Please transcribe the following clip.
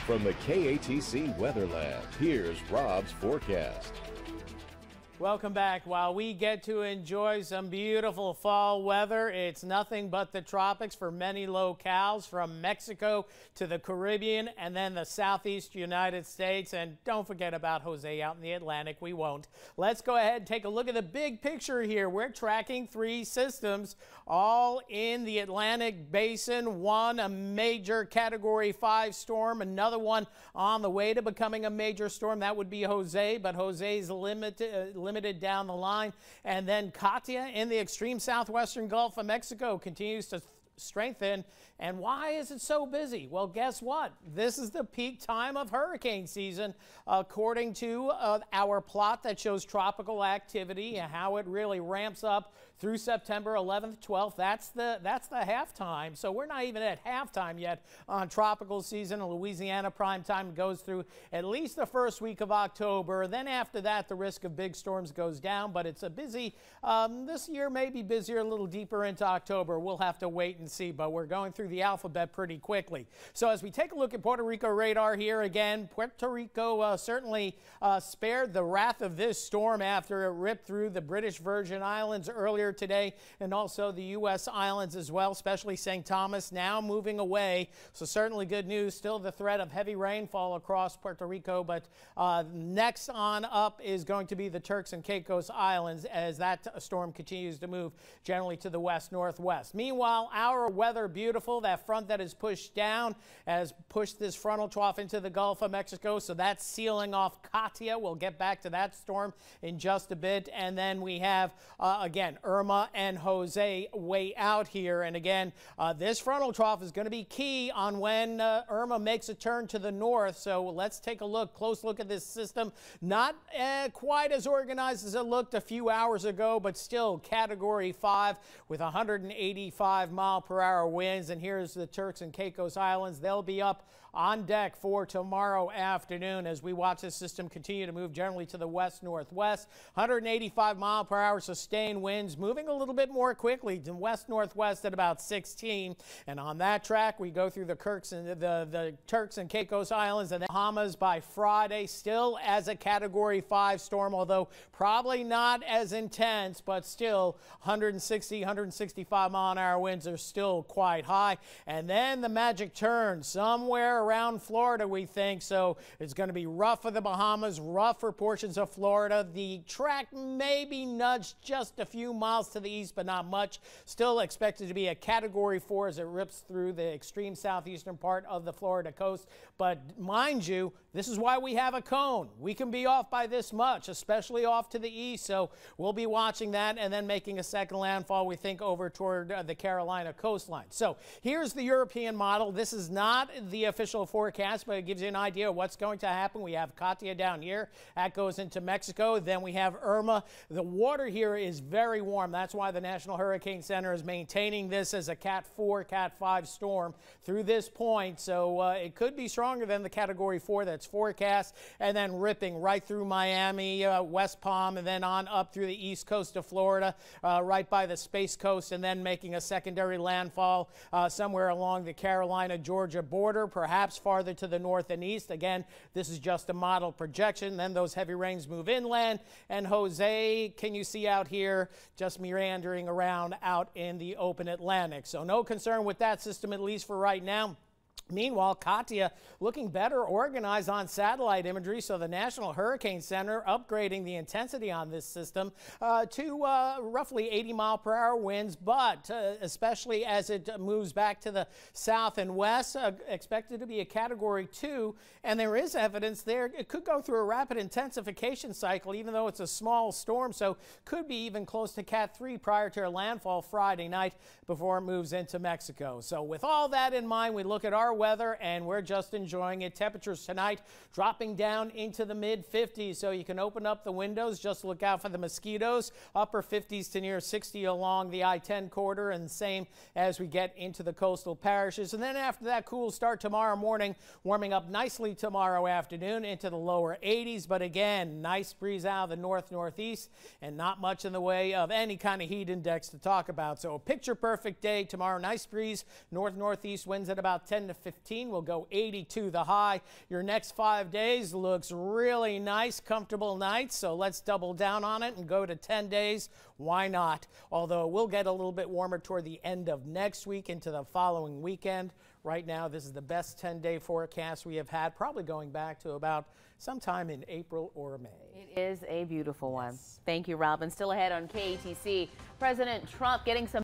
From the KATC Weather Lab, here's Rob's forecast. Welcome back. While we get to enjoy some beautiful fall weather, it's nothing but the tropics for many locales, from Mexico to the Caribbean and then the southeast United States. And don't forget about Jose out in the Atlantic. We won't. Let's go ahead and take a look at the big picture here. We're tracking three systems all in the Atlantic basin. One, a major Category 5 storm. Another one on the way to becoming a major storm. That would be Jose, but Jose's limited down the line. And then Katia in the extreme southwestern Gulf of Mexico continues to strengthen. And why is it so busy? Well, guess what? This is the peak time of hurricane season, according to our plot that shows tropical activity and how it really ramps up through September 11th, 12th. That's the halftime. So we're not even at halftime yet on tropical season. Louisiana prime time goes through at least the first week of October. Then after that, the risk of big storms goes down. But it's a busy, this year may be busier a little deeper into October. We'll have to wait and see. But we're going through the alphabet pretty quickly. So as we take a look at Puerto Rico radar here again, Puerto Rico certainly spared the wrath of this storm after it ripped through the British Virgin Islands earlier today, and also the U.S. islands as well, especially St. Thomas, now moving away. So certainly good news. Still the threat of heavy rainfall across Puerto Rico, but next on up is going to be the Turks and Caicos Islands as that storm continues to move generally to the west-northwest. Meanwhile, our weather beautiful. That front that is pushed down has pushed this frontal trough into the Gulf of Mexico, so that's sealing off Katia. We'll get back to that storm in just a bit. And then we have, again, Irma and Jose way out here. And again, this frontal trough is going to be key on when Irma makes a turn to the north. So let's take a close look at this system. Not quite as organized as it looked a few hours ago, but still Category 5 with 185-mile-per-hour winds. And here's the Turks and Caicos Islands. They'll be up on deck for tomorrow afternoon as we watch this system continue to move generally to the west-northwest. 185-mile-per-hour sustained winds, moving a little bit more quickly to west-northwest at about 16. And on that track, we go through the Turks and Caicos Islands and the Bahamas by Friday, still as a Category 5 storm, although probably not as intense, but still 160, 165-mile-an-hour winds are still quite high. And then the magic turn somewhere around Florida, we think. So it's going to be rough for the Bahamas, rough for portions of Florida. The track may be nudged just a few miles to the east, but not much. Still expected to be a Category 4 as it rips through the extreme southeastern part of the Florida coast. But mind you, this is why we have a cone. We can be off by this much, especially off to the east. So we'll be watching that and then making a second landfall, we think, over toward the Carolina coastline. So here's the European model. This is not the official forecast, but it gives you an idea of what's going to happen. We have Katia down here. That goes into Mexico. Then we have Irma. The water here is very warm. That's why the National Hurricane Center is maintaining this as a Cat 4, Cat 5 storm through this point. So it could be stronger than the Category 4 that's forecast, and then ripping right through Miami, West Palm, and then on up through the east coast of Florida, right by the Space Coast, and then making a secondary landfall somewhere along the Carolina-Georgia border, perhaps farther to the north and east. Again, this is just a model projection. Then those heavy rains move inland. And Jose, can you see out here, just meandering around out in the open Atlantic? So no concern with that system, at least for right now. Meanwhile, Katia looking better organized on satellite imagery, so the National Hurricane Center upgrading the intensity on this system to roughly 80-mile-per-hour winds, but especially as it moves back to the south and west, expected to be a Category 2, and there is evidence there it could go through a rapid intensification cycle, even though it's a small storm, so could be even close to Cat 3 prior to a landfall Friday night before it moves into Mexico. So with all that in mind, we look at our weather, and we're just enjoying it. Temperatures tonight dropping down into the mid-50s, so you can open up the windows. Just look out for the mosquitoes. Upper 50s to near 60 along the I-10 corridor, and same as we get into the coastal parishes. And then after that, cool start tomorrow morning, warming up nicely tomorrow afternoon into the lower 80s. But again, nice breeze out of the north-northeast, and not much in the way of any kind of heat index to talk about. So a picture-perfect day tomorrow. Nice breeze, north-northeast winds at about 10 to 15. We'll go 82 the high. Your next 5 days looks really nice, comfortable nights. So let's double down on it and go to 10 days. Why not? Although we'll get a little bit warmer toward the end of next week into the following weekend. Right now, this is the best 10-day forecast we have had, probably going back to about sometime in April or May. It is a beautiful one. Thank you, Robin. Still ahead on KATC, President Trump getting some